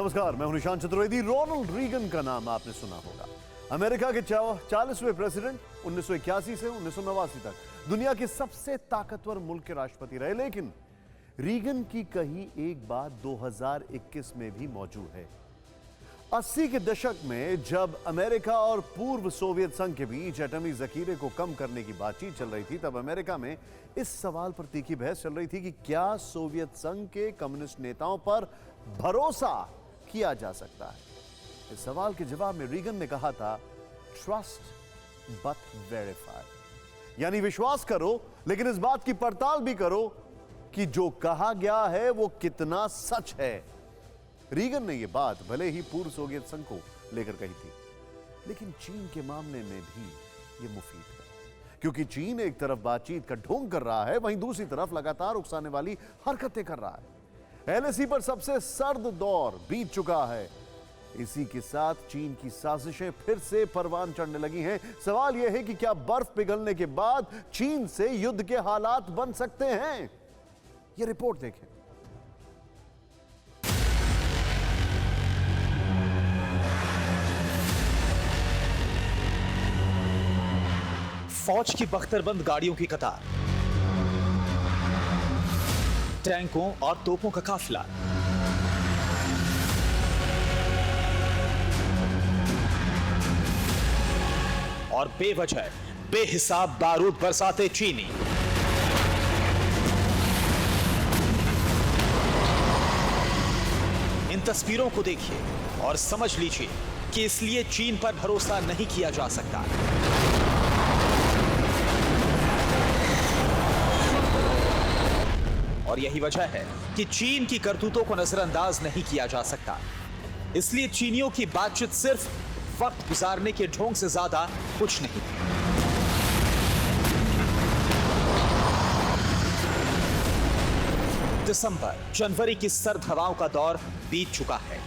नमस्कार, मैं हूं निशांत चतुर्वेदी। रोनाल्ड रीगन का नाम आपने सुना होगा। अमेरिका के 40वें प्रेसिडेंट 1981 से 1989 तक दुनिया के सबसे ताकतवर मुल्क के राष्ट्रपति रहे। लेकिन रीगन की कही एक बात 2021 में भी मौजूद है। 80 के दशक में जब अमेरिका और पूर्व सोवियत संघ के बीच एटमी जखीरे को कम करने की बातचीत चल रही थी, तब अमेरिका में इस सवाल पर तीखी बहस चल रही थी कि क्या सोवियत संघ के कम्युनिस्ट नेताओं पर भरोसा किया जा सकता है। इस सवाल के जवाब में रीगन ने कहा था, ट्रस्ट बट वेरीफाई, यानी विश्वास करो लेकिन इस बात की पड़ताल भी करो कि जो कहा गया है वो कितना सच है। रीगन ने यह बात भले ही पूर्व सोवियत संघ को लेकर कही थी, लेकिन चीन के मामले में भी यह मुफीद है, क्योंकि चीन एक तरफ बातचीत का ढोंग कर रहा है, वहीं दूसरी तरफ लगातार उकसाने वाली हरकतें कर रहा है। एलएसी पर सबसे सर्द दौर बीत चुका है। इसी के साथ चीन की साजिशें फिर से परवान चढ़ने लगी हैं। सवाल यह है कि क्या बर्फ पिघलने के बाद चीन से युद्ध के हालात बन सकते हैं? यह रिपोर्ट देखें। फौज की बख्तरबंद गाड़ियों की कतार, टैंकों और तोपों का काफिला, और बेवजह बेहिसाब बारूद बरसाते चीनी। इन तस्वीरों को देखिए और समझ लीजिए कि इसलिए चीन पर भरोसा नहीं किया जा सकता। और यही वजह है कि चीन की करतूतों को नजरअंदाज नहीं किया जा सकता। इसलिए चीनियों की बातचीत सिर्फ वक्त गुजारने के ढोंग से ज्यादा कुछ नहीं। दिसंबर जनवरी की सर्द हवाओं का दौर बीत चुका है।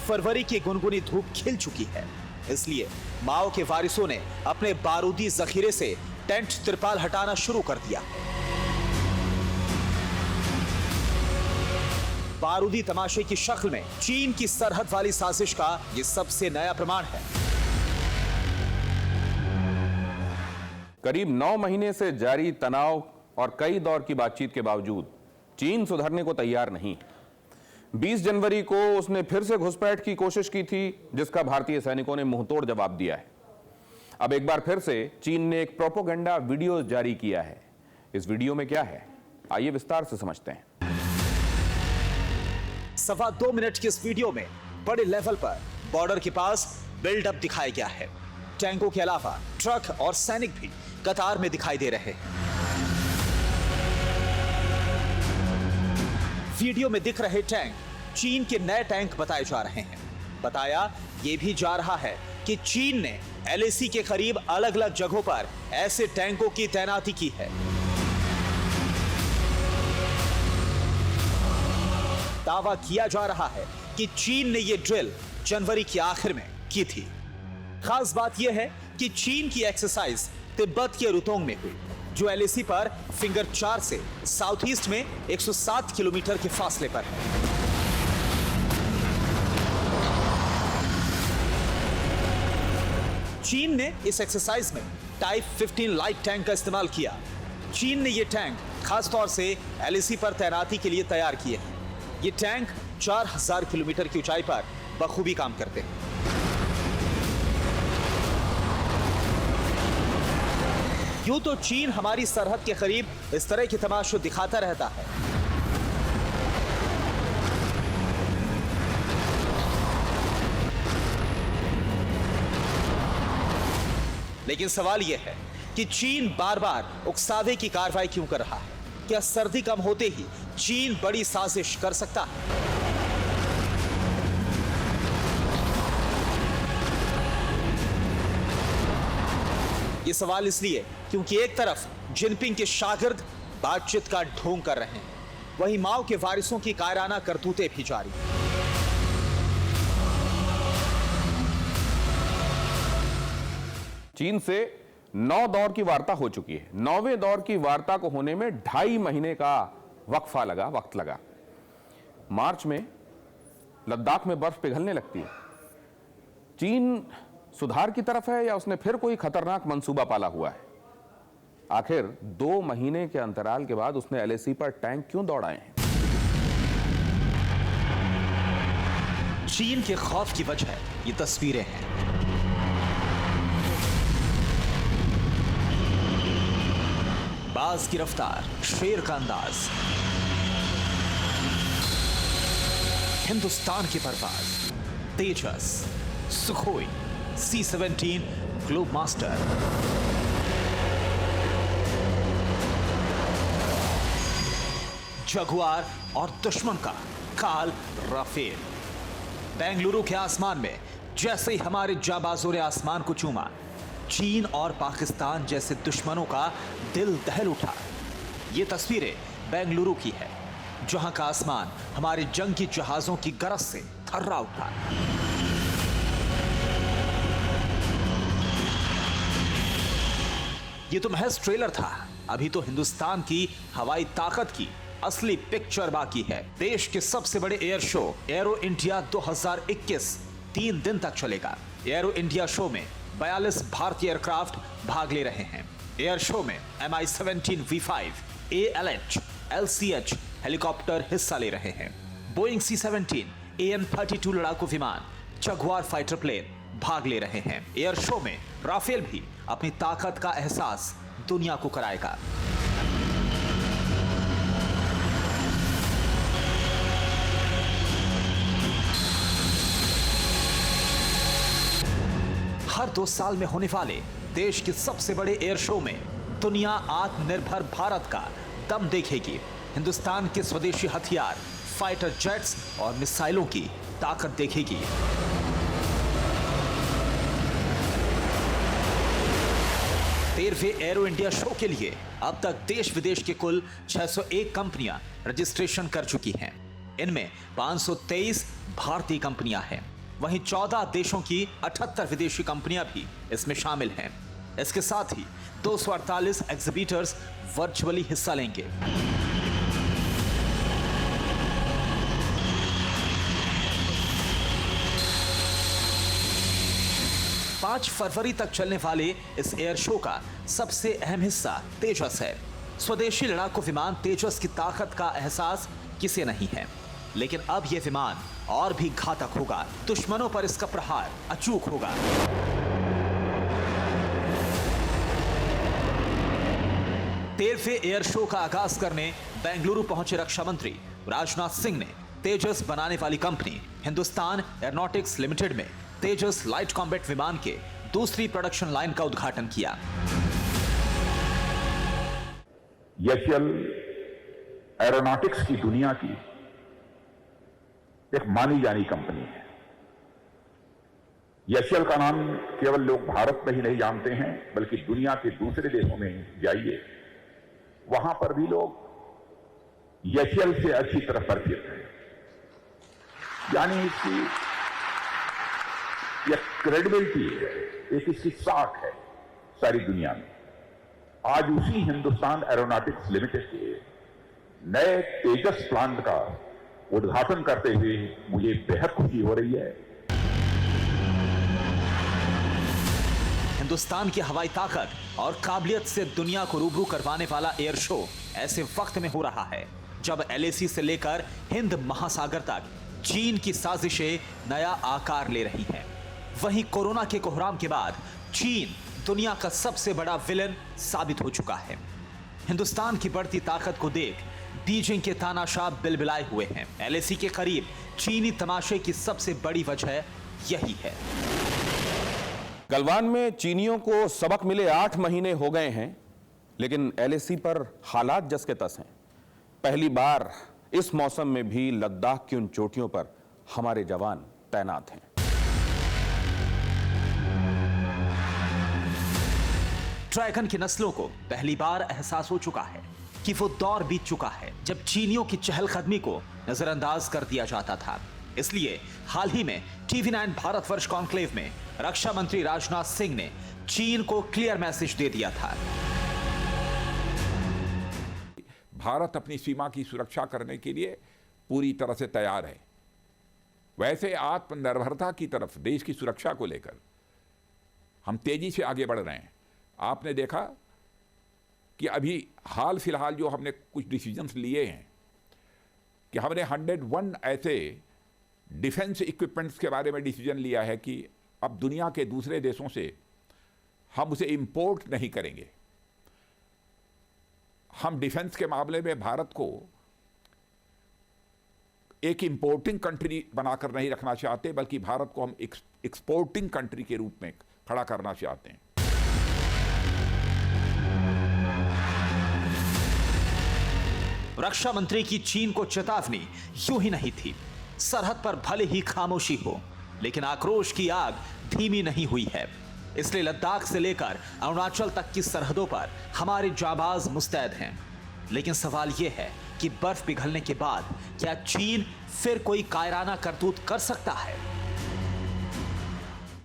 फरवरी की गुनगुनी धूप खिल चुकी है। इसलिए माओ के वारिसों ने अपने बारूदी जखीरे से टेंट तिरपाल हटाना शुरू कर दिया। बारूदी तमाशे की शक्ल में चीन की सरहद वाली साजिश का यह सबसे नया प्रमाण है। करीब 9 महीने से जारी तनाव और कई दौर की बातचीत के बावजूद चीन सुधरने को तैयार नहीं। 20 जनवरी को उसने फिर से घुसपैठ की कोशिश की थी, जिसका भारतीय सैनिकों ने मुंहतोड़ जवाब दिया है। अब एक बार फिर से चीन ने एक प्रोपोगेंडा वीडियो जारी किया है। इस वीडियो में क्या है, आइए विस्तार से समझते हैं। 2.25 मिनट की इस वीडियो में बड़े लेवल पर बॉर्डर के पास बिल्डअप दिखाया गया है। टैंकों के अलावा ट्रक और सैनिक भी कतार में दिखाई दे रहे हैं। वीडियो में दिख रहे टैंक चीन के नए टैंक बताए जा रहे हैं। बताया यह भी जा रहा है कि चीन ने एलएसी के करीब अलग अलग जगहों पर ऐसे टैंकों की तैनाती की है। दावा किया जा रहा है कि चीन ने यह ड्रिल जनवरी के आखिर में की थी। खास बात यह है कि चीन की एक्सरसाइज तिब्बत के रुतोंग में हुई, जो एलएसी पर फिंगर 4 से साउथ ईस्ट में 107 किलोमीटर के फासले पर है। चीन ने इस एक्सरसाइज में टाइप 15 लाइट टैंक का इस्तेमाल किया। चीन ने यह टैंक खासतौर से एलएसी पर तैनाती के लिए तैयार किए हैं। ये टैंक 4000 किलोमीटर की ऊंचाई पर बखूबी काम करते हैं। यूं तो चीन हमारी सरहद के करीब इस तरह के तमाशे दिखाता रहता है। लेकिन सवाल यह है कि चीन बार बार उकसावे की कार्रवाई क्यों कर रहा है? क्या सर्दी कम होते ही चीन बड़ी साजिश कर सकता है? यह सवाल इसलिए क्योंकि एक तरफ जिनपिंग के शागिर्द बातचीत का ढोंग कर रहे हैं, वहीं माओ के वारिसों की कायराना करतूतें भी जारी। चीन से 9 दौर की वार्ता हो चुकी है। 9वें दौर की वार्ता को होने में 2.5 महीने का वक्त लगा। मार्च में लद्दाख में बर्फ पिघलने लगती है। चीन सुधार की तरफ है या उसने फिर कोई खतरनाक मंसूबा पाला हुआ है? आखिर 2 महीने के अंतराल के बाद उसने एलएसी पर टैंक क्यों दौड़ाए हैं? चीन के खौफ की वजह ये तस्वीरें हैं। बाज की रफ्तार, शेर का अंदाज, हिंदुस्तान की परवाज, Tejas, Sukhoi, C-17 Globemaster, Jaguar और दुश्मन का काल राफेल। बेंगलुरु के आसमान में जैसे ही हमारे जाबाजों ने आसमान को चूमा, चीन और पाकिस्तान जैसे दुश्मनों का दिल दहल उठा। ये तस्वीरें बेंगलुरु की है, जहां का आसमान हमारे जंगी जहाजों की गरज से थर्रा उठा। ये तो महज ट्रेलर था, अभी तो हिंदुस्तान की हवाई ताकत की असली पिक्चर बाकी है। देश के सबसे बड़े एयर शो एरो इंडिया 2021 3 दिन तक चलेगा। एरो इंडिया शो में 42 भारतीय एयरक्राफ्ट भाग ले रहे हैं। एयर शो में Mi-17 V5, ALH, LCH helicopter हिस्सा ले रहे हैं। बोइंग C-17, AN-32 लड़ाकू विमान, जगुआर फाइटर प्लेन भाग ले रहे हैं। एयर शो में राफेल भी अपनी ताकत का एहसास दुनिया को कराएगा। हर 2 साल में होने वाले देश के सबसे बड़े एयर शो में दुनिया आत्मनिर्भर भारत का दम देखेगी। हिंदुस्तान के स्वदेशी हथियार, फाइटर जेट्स और मिसाइलों की ताकत देखेगी। तेरहवें एरो इंडिया शो के लिए अब तक देश विदेश के कुल 601 कंपनियां रजिस्ट्रेशन कर चुकी हैं। इनमें 523 भारतीय कंपनियां हैं। वहीं 14 देशों की 78 विदेशी कंपनियां भी इसमें शामिल हैं। इसके साथ ही 248 एग्जिबिटर्स वर्चुअली हिस्सा लेंगे। पांच फरवरी तक चलने वाले इस एयर शो का सबसे अहम हिस्सा तेजस है। स्वदेशी लड़ाकू विमान तेजस की ताकत का एहसास किसे नहीं है, लेकिन अब यह विमान और भी घातक होगा। दुश्मनों पर इसका प्रहार अचूक होगा। तेरहवें एयर शो का आगाज करने बेंगलुरु पहुंचे रक्षा मंत्री राजनाथ सिंह ने तेजस बनाने वाली कंपनी हिंदुस्तान एरोनॉटिक्स लिमिटेड में तेजस लाइट कॉम्बैट विमान के दूसरी प्रोडक्शन लाइन का उद्घाटन किया। एचएएल एरोनॉटिक्स की दुनिया की एक मानी जानी कंपनी है। एचएएल का नाम केवल लोग भारत में ही नहीं जानते हैं, बल्कि दुनिया के दूसरे देशों में जाइए, वहां पर भी लोग एचएएल से अच्छी तरह परिचित हैं। यानी इसकी एक क्रेडिबिलिटी है, एक इसकी साख है सारी दुनिया में। आज उसी हिंदुस्तान एरोनॉटिक्स लिमिटेड के नए तेजस प्लांट का उद्घाटन करते हुए मुझे बेहद खुशी हो रही है। हिंदुस्तान की हवाई ताकत और काबिलियत से दुनिया को रूबरू करवाने वाला एयर शो ऐसे वक्त में हो रहा है जब एलएसी से लेकर हिंद महासागर तक चीन की साजिशें नया आकार ले रही हैं। वहीं कोरोना के कोहराम के बाद चीन दुनिया का सबसे बड़ा विलन साबित हो चुका है। हिंदुस्तान की बढ़ती ताकत को देख बीजिंग के तानाशाह बिलबिलाए हुए हैं। एलएसी के करीब चीनी तमाशे की सबसे बड़ी वजह यही है। गलवान में चीनियों को सबक मिले 8 महीने हो गए हैं, लेकिन एलएसी पर हालात जस के तस हैं। पहली बार इस मौसम में भी लद्दाख की उन चोटियों पर हमारे जवान तैनात हैं। ड्रैगन की नस्लों को पहली बार एहसास हो चुका है कि वो दौर बीत चुका है जब चीनियों की चहलकदमी को नजरअंदाज कर दिया जाता था। इसलिए हाल ही में TV9 भारतवर्ष कॉन्क्लेव में रक्षा मंत्री राजनाथ सिंह ने चीन को क्लियर मैसेज दे दिया था। भारत अपनी सीमा की सुरक्षा करने के लिए पूरी तरह से तैयार है। वैसे आत्मनिर्भरता की तरफ, देश की सुरक्षा को लेकर हम तेजी से आगे बढ़ रहे हैं। आपने देखा कि अभी हाल फिलहाल जो हमने कुछ डिसीजंस लिए हैं कि हमने 101 ऐसे डिफेंस इक्विपमेंट्स के बारे में डिसीजन लिया है कि अब दुनिया के दूसरे देशों से हम उसे इंपोर्ट नहीं करेंगे। हम डिफेंस के मामले में भारत को एक इंपोर्टिंग कंट्री बनाकर नहीं रखना चाहते, बल्कि भारत को हम एक्सपोर्टिंग कंट्री के रूप में खड़ा करना चाहते हैं। रक्षा मंत्री की चीन को चेतावनी यूं ही नहीं थी। सरहद पर भले ही खामोशी हो, लेकिन आक्रोश की आग धीमी नहीं हुई है। इसलिए लद्दाख से लेकर अरुणाचल तक की सरहदों पर हमारे जाबाज मुस्तैद हैं। लेकिन सवाल यह है कि बर्फ पिघलने के बाद क्या चीन फिर कोई कायराना करतूत कर सकता है?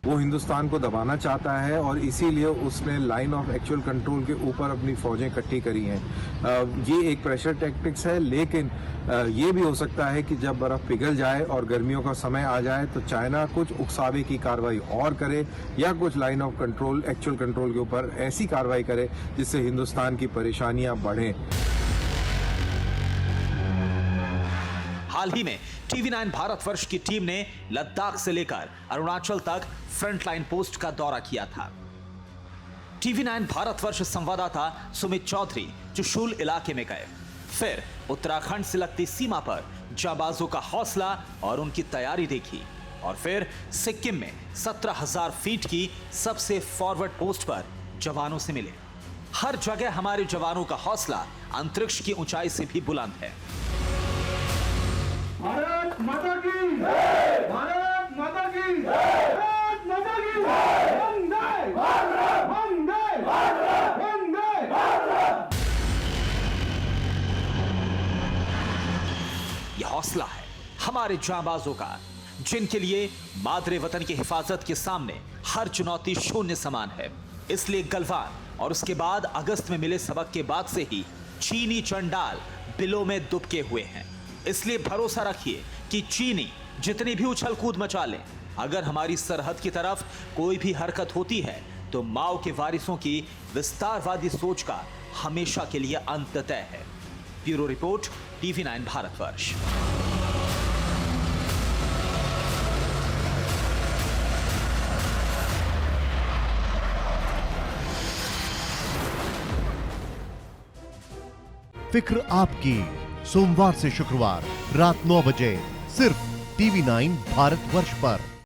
वो हिंदुस्तान को दबाना चाहता है और इसीलिए उसने लाइन ऑफ एक्चुअल कंट्रोल के ऊपर अपनी फौजें इकट्ठी करी हैं। ये एक प्रेशर टैक्टिक्स है, लेकिन ये भी हो सकता है कि जब बर्फ पिघल जाए और गर्मियों का समय आ जाए तो चाइना कुछ उकसावे की कार्रवाई और करे या कुछ line of control, actual control के ऊपर ऐसी कार्रवाई करे जिससे हिंदुस्तान की परेशानियां बढ़ें। हाल ही में TV9 भारतवर्ष की टीम ने लद्दाख से लेकर अरुणाचल तक फ्रंटलाइन पोस्ट का दौरा किया था। TV9 भारतवर्ष संवाददाता सुमित चौधरी चुशूल इलाके में गए, फिर उत्तराखंड से लगती सीमा पर जाबाजों का हौसला और उनकी तैयारी देखी, और फिर सिक्किम में 17,000 फीट की सबसे फॉरवर्ड पोस्ट पर जवानों से मिले। हर जगह हमारे जवानों का हौसला अंतरिक्ष की ऊंचाई से भी बुलंद है। भारत माता की जय! भारत माता की जय! भारत माता की जय! वंदे भारत! वंदे भारत! वंदे भारत! यह हौसला है हमारे जांबाजों का, जिनके लिए मादरे वतन की हिफाजत के सामने हर चुनौती शून्य समान है। इसलिए गलवान और उसके बाद अगस्त में मिले सबक के बाद से ही चीनी चंडाल बिलों में दुबके हुए हैं। इसलिए भरोसा रखिए कि चीनी जितनी भी उछल कूद मचा लें, अगर हमारी सरहद की तरफ कोई भी हरकत होती है तो माओ के वारिसों की विस्तारवादी सोच का हमेशा के लिए अंत तय है। Bureau report, TV9 Bharatvarsh. फिक्र आपकी, सोमवार से शुक्रवार रात 9 बजे सिर्फ TV9 भारतवर्ष पर।